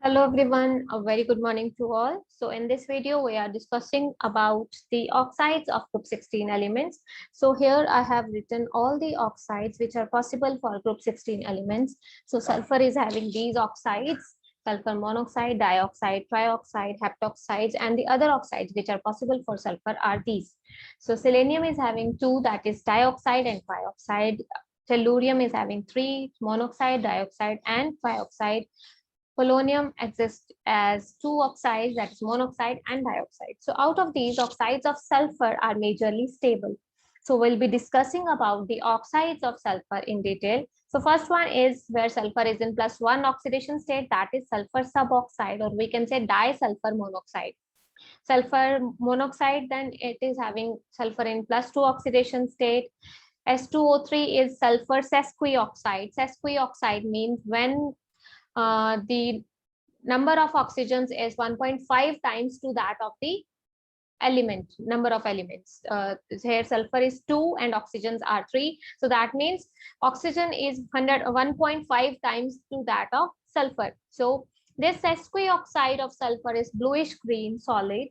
Hello everyone, a very good morning to all. So in this video, we are discussing about the oxides of group 16 elements. So here I have written all the oxides which are possible for group 16 elements. So sulfur is having these oxides, sulfur monoxide, dioxide, trioxide, heptoxides, and the other oxides which are possible for sulfur are these. So selenium is having two, that is dioxide and trioxide. Tellurium is having three, monoxide, dioxide, and trioxide. Polonium exists as two oxides, that is monoxide and dioxide. So out of these, oxides of sulfur are majorly stable. So we'll be discussing about the oxides of sulfur in detail. So first one is where sulfur is in +1 oxidation state, that is sulfur suboxide, or we can say disulfur monoxide. Sulfur monoxide, then it is having sulfur in +2 oxidation state. S2O3 is sulfur sesquioxide. Sesquioxide means when the number of oxygens is 1.5 times to that of the number of elements. Here sulfur is 2 and oxygens are 3. So that means oxygen is 1.5 times to that of sulfur. So this sesquioxide of sulfur is bluish green solid.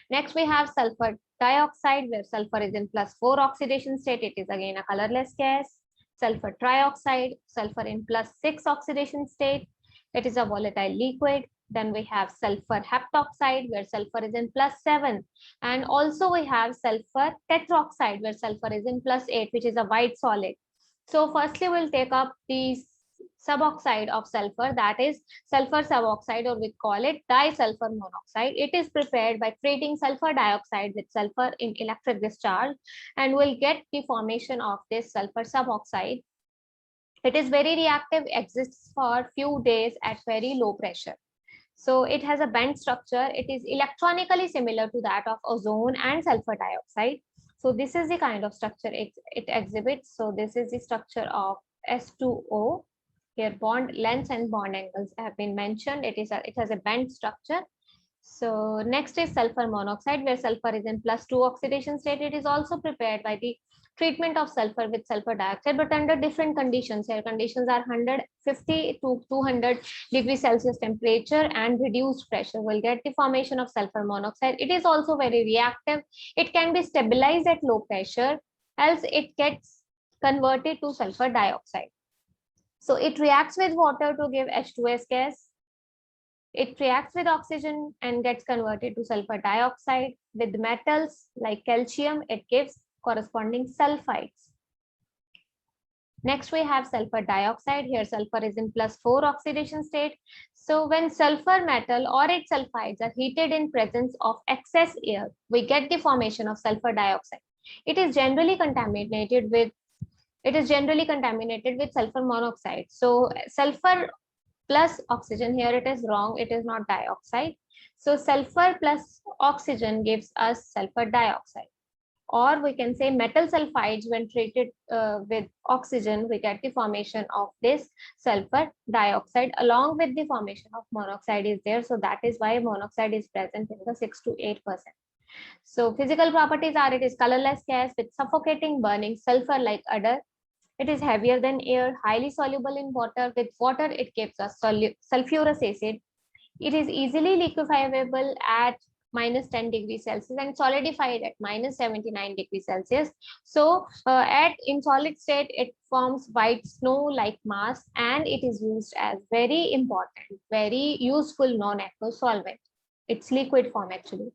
Next we have sulfur dioxide, where sulfur is in +4 oxidation state. It is again a colorless gas. Sulfur trioxide, sulfur in +6 oxidation state. It is a volatile liquid. Then we have sulfur heptoxide, where sulfur is in +7. And also we have sulfur tetroxide, where sulfur is in +8, which is a white solid. So firstly, we'll take up the suboxide of sulfur, that is sulfur suboxide, or we call it disulfur monoxide. It is prepared by treating sulfur dioxide with sulfur in electric discharge, and will get the formation of this sulfur suboxide. It is very reactive, exists for few days at very low pressure. So it has a bent structure. It is electronically similar to that of ozone and sulfur dioxide. So this is the kind of structure it exhibits. So this is the structure of S2O. Here bond lengths and bond angles have been mentioned. It has a bent structure. So next is sulfur monoxide, where sulfur is in +2 oxidation state. It is also prepared by the treatment of sulfur with sulfur dioxide, but under different conditions. Here conditions are 150 to 200 degrees Celsius temperature and reduced pressure will get the formation of sulfur monoxide. It is also very reactive. It can be stabilized at low pressure, else it gets converted to sulfur dioxide. So it reacts with water to give H2S gas. It reacts with oxygen and gets converted to sulfur dioxide. With metals like calcium, it gives corresponding sulfides. Next, we have sulfur dioxide. Here, sulfur is in +4 oxidation state. So when sulfur metal or its sulfides are heated in presence of excess air, we get the formation of sulfur dioxide. It is generally contaminated with sulfur monoxide. So sulfur plus oxygen, here it is wrong, it is not dioxide. So sulfur plus oxygen gives us sulfur dioxide. Or we can say metal sulfides, when treated with oxygen, we get the formation of this sulfur dioxide along with the formation of monoxide is there. So that is why monoxide is present in the 6 to 8%. So physical properties are, it is colorless gas with suffocating burning sulfur like odor. It is heavier than air, highly soluble in water. With water, it gives us sulfurous acid. It is easily liquefiable at -10 degrees Celsius and solidified at -79 degrees Celsius. So in solid state, it forms white snow-like mass, and it is used as very important, very useful non-aqueous solvent. It's liquid form actually.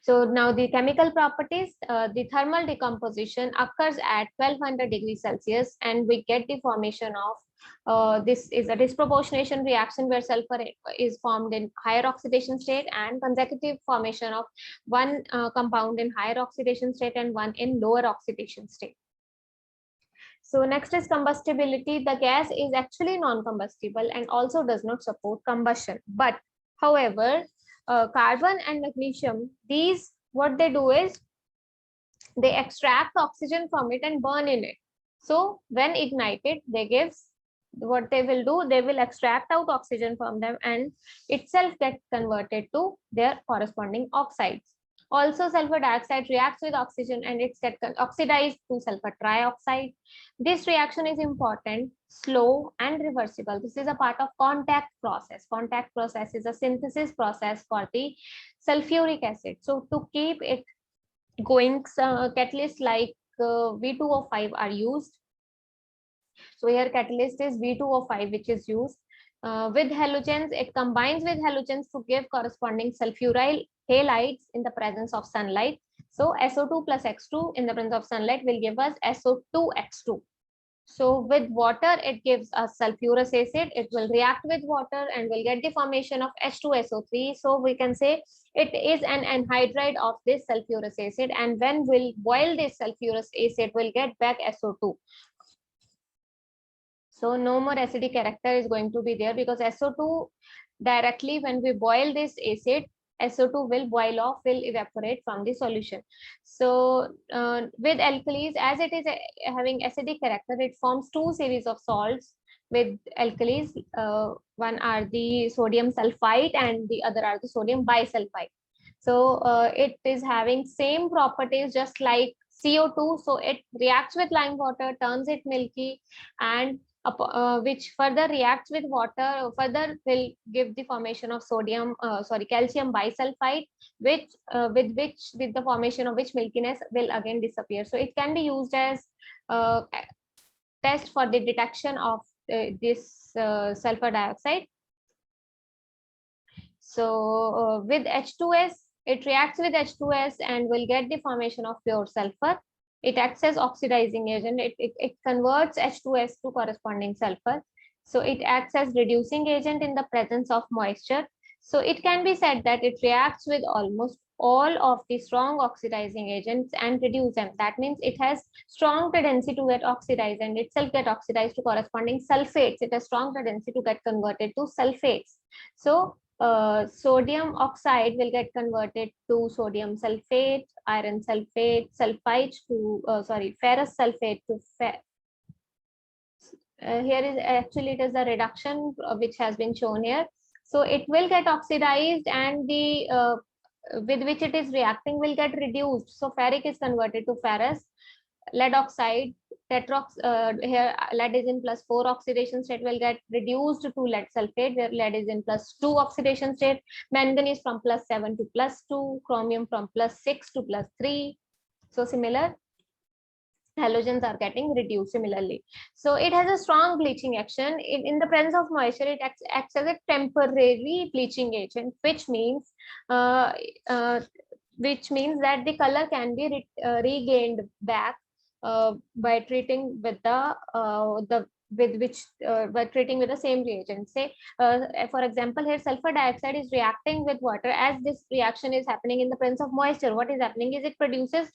So now the chemical properties, the thermal decomposition occurs at 1200 degrees Celsius, and we get the formation of this is a disproportionation reaction where sulfur is formed in higher oxidation state, and consecutive formation of one compound in higher oxidation state and one in lower oxidation state. So next is combustibility. The gas is actually non-combustible and also does not support combustion. But however, carbon and magnesium, these what they do is they extract oxygen from it and burn in it. So when ignited, they gives what they will do, they will extract out oxygen from them and itself get converted to their corresponding oxides. Also, sulfur dioxide reacts with oxygen and it's get oxidized to sulfur trioxide. This reaction is important slow and reversible. This is a part of contact process. Contact process is a synthesis process for the sulfuric acid. So to keep it going, catalysts like V2O5 are used. So here catalyst is V2O5 which is used. With halogens, it combines with halogens to give corresponding sulfuryl halides in the presence of sunlight. So SO2 plus X2 in the presence of sunlight will give us SO2X2. So with water, it gives us sulfurous acid. It will react with water and will get the formation of H2SO3. So we can say it is an anhydride of this sulfurous acid. And when we'll boil this sulfurous acid, we'll get back SO2. So no more acidic character is going to be there, because SO2 directly when we boil this acid, SO2 will boil off, will evaporate from the solution. So with alkalis, as it is having acidic character, it forms two series of salts with alkalis. One are the sodium sulfite and the other are the sodium bisulfite. So it is having same properties just like CO2. So it reacts with lime water, turns it milky, and which further reacts with water, further will give the formation of calcium bisulfite, which with the formation of which milkiness will again disappear. So it can be used as test for the detection of this sulfur dioxide. So with H2S, it reacts with H2S and will get the formation of pure sulfur. It acts as oxidizing agent. It converts H2S to corresponding sulfur. So it acts as reducing agent in the presence of moisture. So it can be said that it reacts with almost all of the strong oxidizing agents and reduce them. That means it has strong tendency to get oxidized and itself get oxidized to corresponding sulfates. It has strong tendency to get converted to sulfates. So sodium oxide will get converted to sodium sulfate, iron sulfate, sulfite to ferrous sulfate to here is actually it is the reduction which has been shown here. So it will get oxidized and the with which it is reacting will get reduced. So ferric is converted to ferrous. Lead oxide, here lead is in +4 oxidation state will get reduced to lead sulfate, where lead is in +2 oxidation state. Manganese from +7 to +2, chromium from +6 to +3. So similar halogens are getting reduced similarly. So it has a strong bleaching action. In the presence of moisture, it acts as a temporary bleaching agent, which means that the color can be regained back by treating with by treating with the same reagent. Say for example, here sulfur dioxide is reacting with water. As this reaction is happening in the presence of moisture, what is happening is it produces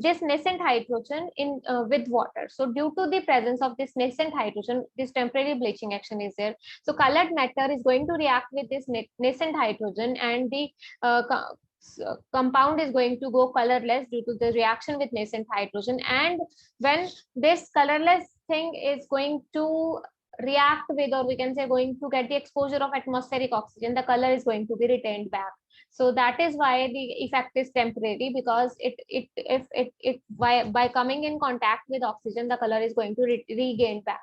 this nascent hydrogen in with water. So due to the presence of this nascent hydrogen, this temporary bleaching action is there. So colored matter is going to react with this nascent hydrogen, and the compound is going to go colorless due to the reaction with nascent hydrogen. And when this colorless thing is going to react with, or we can say going to get the exposure of atmospheric oxygen, the color is going to be retained back. So that is why the effect is temporary, because by coming in contact with oxygen, the color is going to regain back.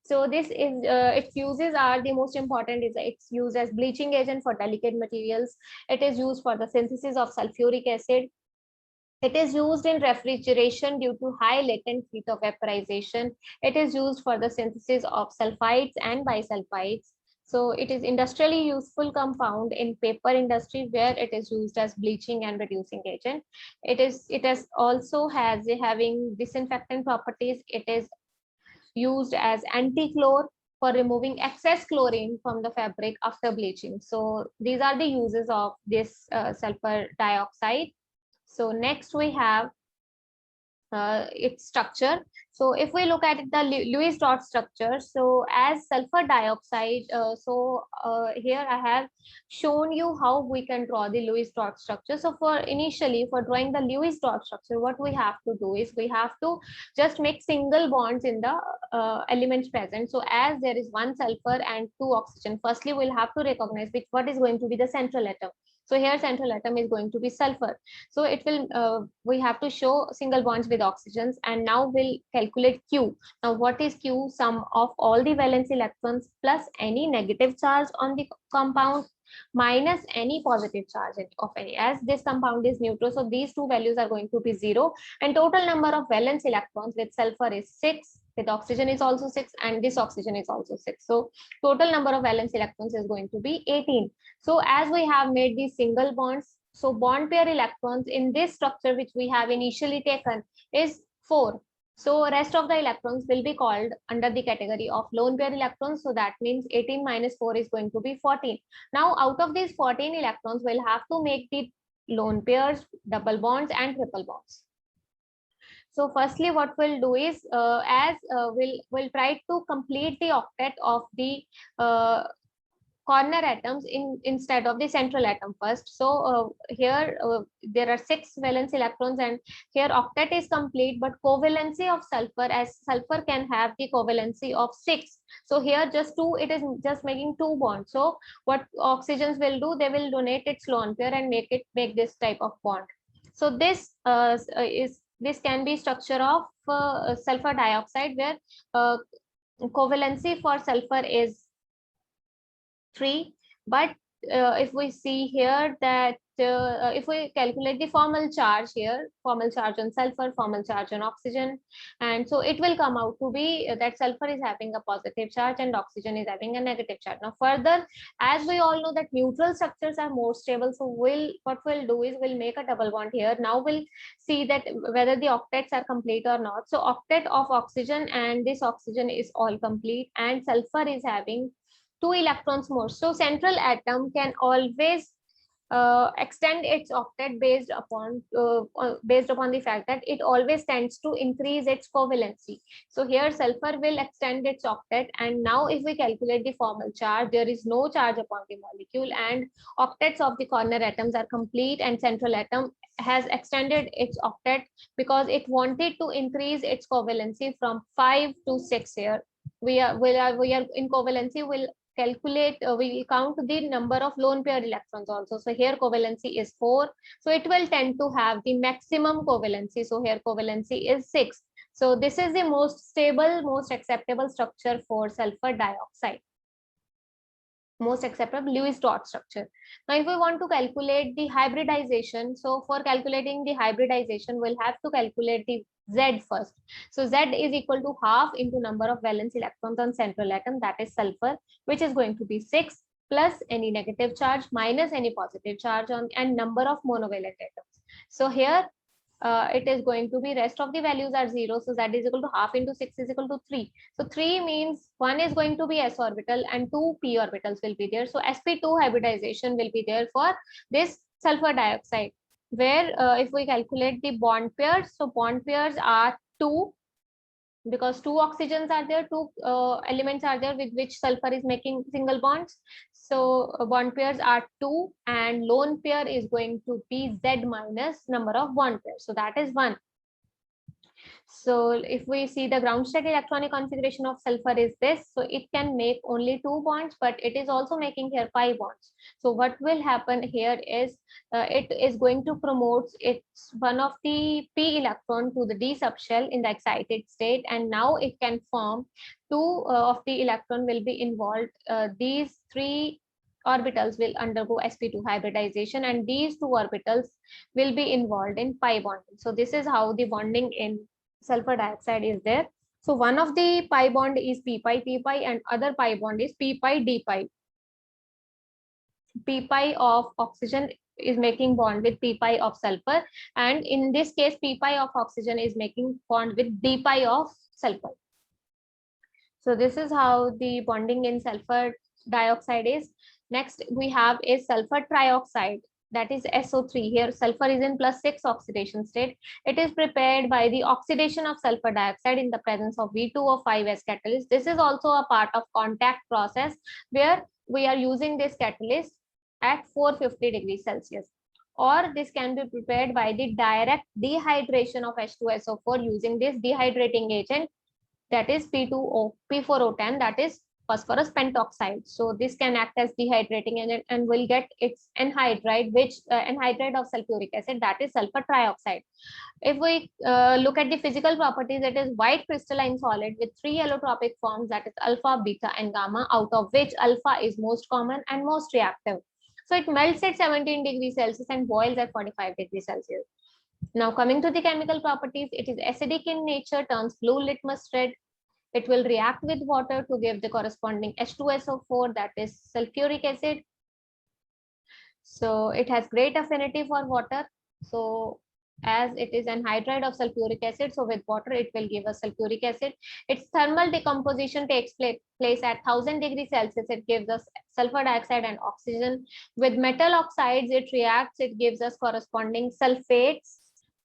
So this is its uses are the most important is it's used as bleaching agent for delicate materials. It is used for the synthesis of sulfuric acid. It is used in refrigeration due to high latent heat of vaporization. It is used for the synthesis of sulfides and bisulfides. So it is industrially useful compound in paper industry, where it is used as bleaching and reducing agent. It has also has having disinfectant properties. It is used as anti-chlor for removing excess chlorine from the fabric after bleaching. So these are the uses of this sulfur dioxide. So next we have its structure. So if we look at the Lewis dot structure, so as sulfur dioxide, here I have shown you how we can draw the Lewis dot structure. So for drawing the Lewis dot structure, what we have to do is we have to just make single bonds in the elements present. So as there is one sulfur and two oxygen, firstly we'll have to recognize what is going to be the central atom. So here central atom is going to be sulfur. So it will, we have to show single bonds with oxygens, and now we'll calculate Q. Now what is Q? Sum of all the valence electrons plus any negative charge on the compound minus any positive charge of any, as this compound is neutral. So these two values are going to be 0, and total number of valence electrons with sulfur is 6, with oxygen is also 6, and this oxygen is also 6. So total number of valence electrons is going to be 18. So as we have made these single bonds, so bond pair electrons in this structure which we have initially taken is 4. So rest of the electrons will be called under the category of lone pair electrons. So that means 18 minus 4 is going to be 14. Now out of these 14 electrons, we'll have to make the lone pairs, double bonds, and triple bonds. So firstly, what we'll do is, we'll try to complete the octet of the corner atoms instead of the central atom first. So here there are 6 valence electrons, and here octet is complete, but covalency of sulfur, as sulfur can have the covalency of 6. So here just 2, it is just making 2 bonds. So what oxygens will do, they will donate its lone pair and make this type of bond. So this can be structure of sulfur dioxide, where covalency for sulfur is 3. But if we see here that if we calculate the formal charge here, formal charge on sulfur, formal charge on oxygen, and so it will come out to be that sulfur is having a positive charge and oxygen is having a negative charge. Now further, as we all know that neutral structures are more stable, so what we'll do is we'll make a double bond here. Now we'll see that whether the octets are complete or not. So octet of oxygen, and this oxygen is all complete, and sulfur is having 2 electrons more. So central atom can always extend its octet based upon the fact that it always tends to increase its covalency. So here sulfur will extend its octet, and now if we calculate the formal charge, there is no charge upon the molecule, and octets of the corner atoms are complete, and central atom has extended its octet because it wanted to increase its covalency from 5 to 6. Here we are in covalency, will calculate, we will count the number of lone pair electrons also. So here covalency is 4, so it will tend to have the maximum covalency. So here covalency is 6. So this is the most stable, most acceptable structure for sulfur dioxide, most acceptable Lewis dot structure. Now if we want to calculate the hybridization, so for calculating the hybridization, we'll have to calculate the Z first. So Z is equal to half into number of valence electrons on central atom, that is sulfur, which is going to be 6, plus any negative charge minus any positive charge on, and number of monovalent atoms. So here it is going to be, rest of the values are 0. So Z is equal to half into 6 is equal to 3. So 3 means 1 is going to be s orbital and 2 p orbitals will be there. So sp2 hybridization will be there for this sulfur dioxide, where if we calculate the bond pairs, so bond pairs are 2, because 2 oxygens are there, 2 elements are there with which sulfur is making single bonds. So bond pairs are 2, and lone pair is going to be Z minus number of bond pairs. So that is 1. So if we see the ground state electronic configuration of sulfur is this, so it can make only 2 bonds, but it is also making here pi bonds. So what will happen here is it is going to promote its one of the p electron to the d subshell in the excited state, and now it can form 2 of the electron will be involved. These 3 orbitals will undergo sp2 hybridization, and these 2 orbitals will be involved in pi bonding. So this is how the bonding in sulfur dioxide is there. So one of the pi bond is p pi, and other pi bond is p d pi. P of oxygen is making bond with p of sulfur, and in this case p of oxygen is making bond with d of sulfur. So this is how the bonding in sulfur dioxide is. Next we have a sulfur trioxide, that is SO3. Here sulfur is in +6 oxidation state. It is prepared by the oxidation of sulfur dioxide in the presence of V2O5 catalyst. This is also a part of contact process, where we are using this catalyst at 450 degrees Celsius. Or this can be prepared by the direct dehydration of H2SO4 using this dehydrating agent, that is P4O10, that is phosphorus pentoxide. So this can act as dehydrating agent and will get its anhydride, which anhydride of sulfuric acid, that is sulfur trioxide. If we look at the physical properties, it is white crystalline solid with three allotropic forms, that is alpha, beta, and gamma, out of which alpha is most common and most reactive. So it melts at 17 degrees Celsius and boils at 45 degrees Celsius. Now coming to the chemical properties, it is acidic in nature, turns blue litmus red. It will react with water to give the corresponding H2SO4, that is sulfuric acid. So it has great affinity for water. So as it is an hydride of sulfuric acid, so with water it will give us sulfuric acid. Its thermal decomposition takes place at 1000 degrees Celsius. It gives us sulfur dioxide and oxygen. With metal oxides, it reacts, it gives us corresponding sulfates.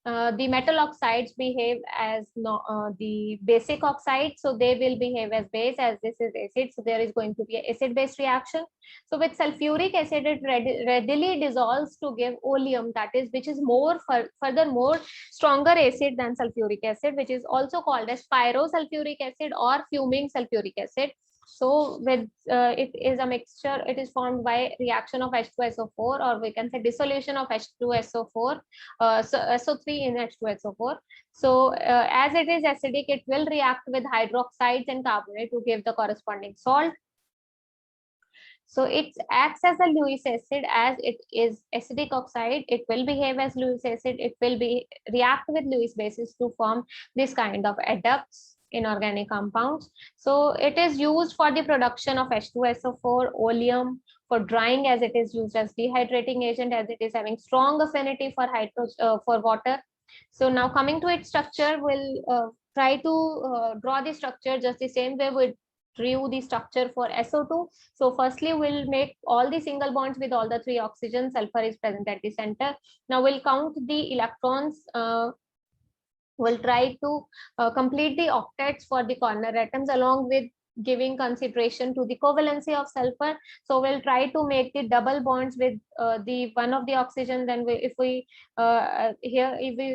The metal oxides behave as the basic oxides, so they will behave as base, as this is acid, so there is going to be an acid-base reaction. So with sulfuric acid, it readily dissolves to give oleum, that is, which is furthermore stronger acid than sulfuric acid, which is also called as pyrosulfuric acid or fuming sulfuric acid. So with it is a mixture, it is formed by reaction of H2SO4, or we can say dissolution of H2SO4, so SO3 in H2SO4. So as it is acidic, it will react with hydroxides and carbonate to give the corresponding salt. So it acts as a Lewis acid, as it is acidic oxide. It will behave as Lewis acid. It will react with Lewis bases to form this kind of adducts in organic compounds. So it is used for the production of H2SO4, oleum, for drying, as it is used as dehydrating agent, as it is having strong affinity for water. So now coming to its structure, we'll try to draw the structure just the same way we drew the structure for SO2. So firstly, we'll make all the single bonds with all the three oxygens. Sulfur is present at the center. Now we'll count the electrons. We'll try to complete the octets for the corner atoms, along with giving consideration to the covalency of sulfur. So we'll try to make the double bonds with the one of the oxygen. Then if we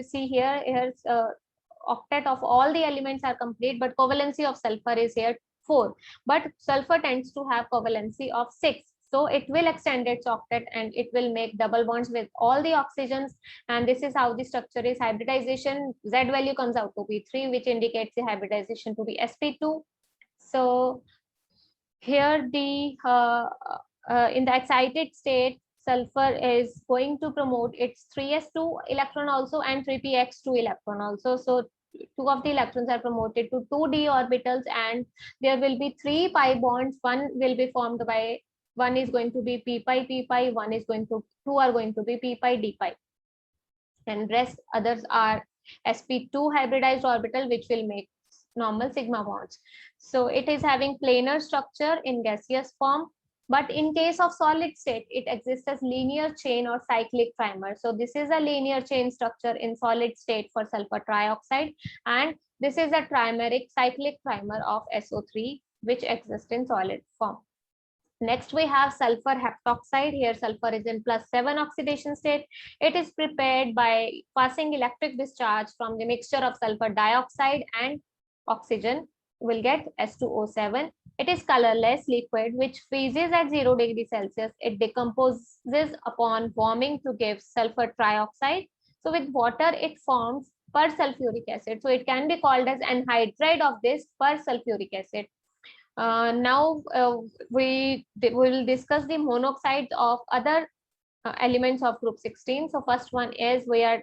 see here, here's octet of all the elements are complete, but covalency of sulfur is here 4. But sulfur tends to have covalency of 6. So it will extend its octet and it will make double bonds with all the oxygens. And this is how the structure is. Hybridization, Z value comes out to be 3, which indicates the hybridization to be sp2. So here the in the excited state, sulfur is going to promote its 3s2 electron also and 3px2 electron also. So 2 of the electrons are promoted to 2d orbitals, and there will be 3 pi bonds. One will be formed by, one is going to be p pi p pi, one is going to, 2 are going to be p pi d pi, and rest others are sp2 hybridized orbital, which will make normal sigma bonds. So it is having planar structure in gaseous form. But in case of solid state, it exists as linear chain or cyclic trimer. So this is a linear chain structure in solid state for sulfur trioxide, and this is a trimeric cyclic trimer of SO3, which exists in solid form. Next, we have sulfur heptoxide. Here, sulfur is in +7 oxidation state. It is prepared by passing electric discharge from the mixture of sulfur dioxide and oxygen. Will get S2O7. It is colorless liquid which freezes at 0 degrees Celsius. It decomposes upon warming to give sulfur trioxide. So with water, it forms persulfuric acid. So it can be called as anhydride of this persulfuric acid. Now we will discuss the monoxides of other elements of group 16. So first one is, we are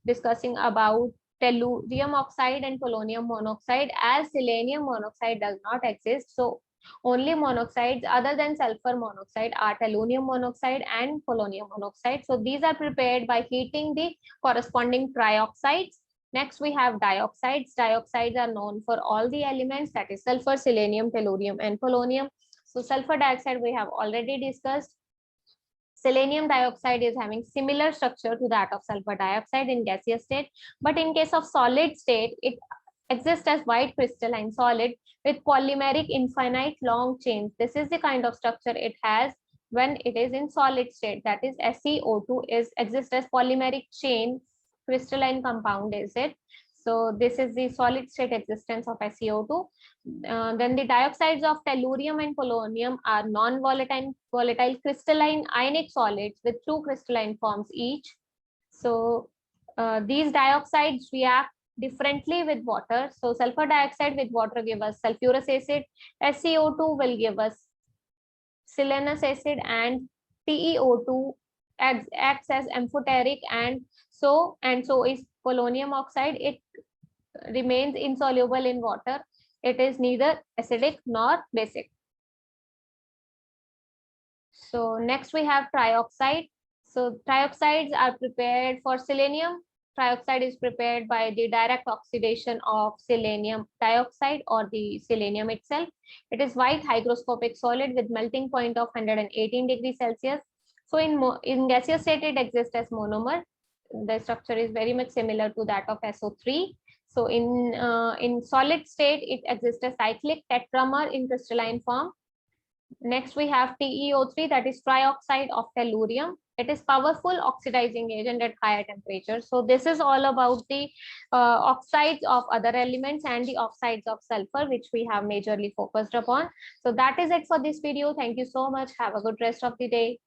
discussing about tellurium oxide and polonium monoxide. As selenium monoxide does not exist, so only monoxides other than sulfur monoxide are tellurium monoxide and polonium monoxide. So these are prepared by heating the corresponding trioxides. Next, we have dioxides. Dioxides are known for all the elements, that is sulfur, selenium, tellurium, and polonium. So sulfur dioxide we have already discussed. Selenium dioxide is having similar structure to that of sulfur dioxide in gaseous state, but in case of solid state, it exists as white crystalline solid with polymeric infinite long chains. This is the kind of structure it has when it is in solid state, that is SeO2 is exists as polymeric chain crystalline compound is it. So this is the solid state existence of SiO2. Then the dioxides of tellurium and polonium are non-volatile volatile crystalline ionic solids with two crystalline forms each. So these dioxides react differently with water. So sulfur dioxide with water give us sulfurous acid, SiO2 will give us selenous acid, and TeO2 acts as amphoteric, and so is polonium oxide. It remains insoluble in water. It is neither acidic nor basic. So next we have trioxide. So trioxides are prepared for selenium. Trioxide is prepared by the direct oxidation of selenium dioxide or the selenium itself. It is white hygroscopic solid with melting point of 118 degrees Celsius. So in gaseous state, it exists as monomer. The structure is very much similar to that of SO3. So in solid state, it exists as cyclic tetramer in crystalline form. Next, we have TeO3, that is trioxide of tellurium. It is powerful oxidizing agent at higher temperatures. So this is all about the oxides of other elements and the oxides of sulfur, which we have majorly focused upon. So that is it for this video. Thank you so much. Have a good rest of the day.